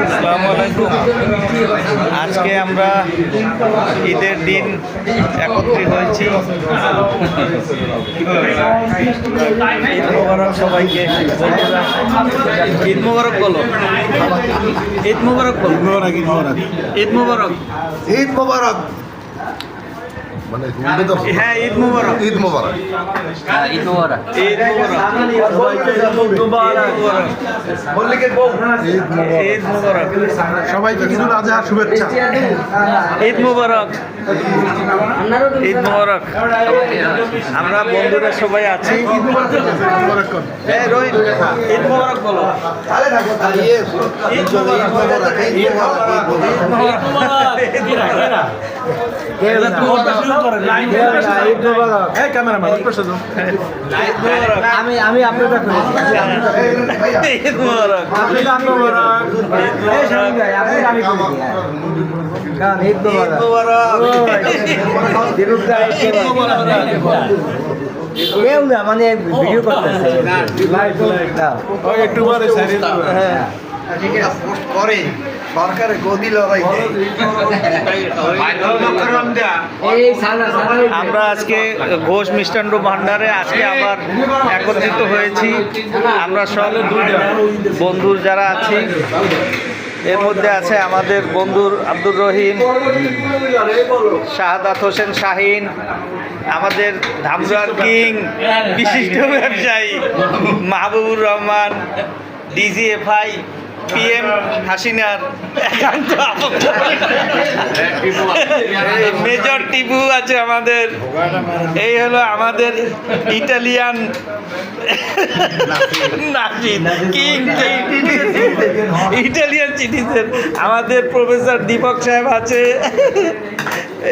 আসসালামু আলাইকুম। আজকে আমরা ঈদের দিন একত্রিত হয়েছি। ঈদ মোবারক সবাইকে। ঈদ মোবারক বলো, ঈদ মোবারক বলো, ঈদ মোবারক, ঈদ মোবারক। মানে হ্যাঁ, ঈদ মোবারক, ঈদ মোবারক, ঈদ মোবারক, ঈদ মোবারক, মল্লিকের বউ ঈদ মোবারক, সবাইকে ঈদুল আজহার শুভেচ্ছা। ঈদ মোবারক, ঈদ মোবারক। আমরা বন্ধুরা সবাই আছি। এই রোহিত, ঈদ মোবারক বলো। ঈদ আমি আপনাদের ঈদ মোবারক। কেউ না মানে ভিডিও করতেছে একটু পরে করে সরকারের গদি লড়াই আমরা আজকে ঘোষ মিষ্টান্ন ভান্ডারে আজকে আবার একত্রিত হয়েছি। আমরা সব বন্ধু যারা আছি, এর মধ্যে আছে আমাদের বন্ধুর আব্দুর রহিম, শাহাদাত হোসেন শাহিন, আমাদের ধামরার কিং বিশিষ্ট ব্যবসায়ী মাহবুবুর রহমান, ডিজিএফআই পিএম হাসিনার একান্ত আপত্ত মেজর টিপু আছে আমাদের। এই হলো আমাদের Italian Nasid king, Italian citizen আমাদের প্রফেসর দীপক সাহেব আছে।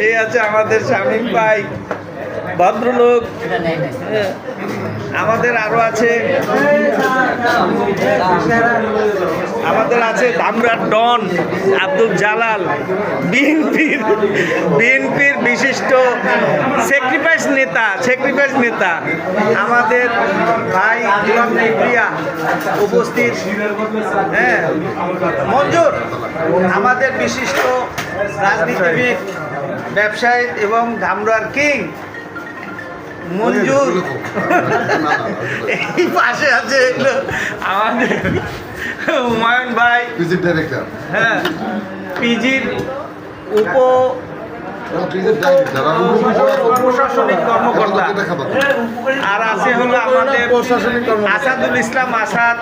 এই আছে আমাদের শামীম ভাই, ভদ্রলোক। আমাদের আরো আছে, আমাদের আছে ধামরার ডন আব্দুল জালাল, বিএনপির বিশিষ্ট স্যাক্রিফাইস নেতা আমাদের ভাই ইমাম কিবরিয়া উপস্থিত। হ্যাঁ, মঞ্জুর আমাদের বিশিষ্ট রাজনীতিবিদ, ব্যবসায়ী এবং ধামরার কিং মঞ্জুর। এই পাশে আছে আমাদের হুমায়ুন ভাই, ভিজিট ডাইরেক্টর। হ্যাঁ, পিজির প্রশাসনিক কর্মকর্তা। আর আছে হলো আমাদের আসাদুল ইসলাম আসাদ,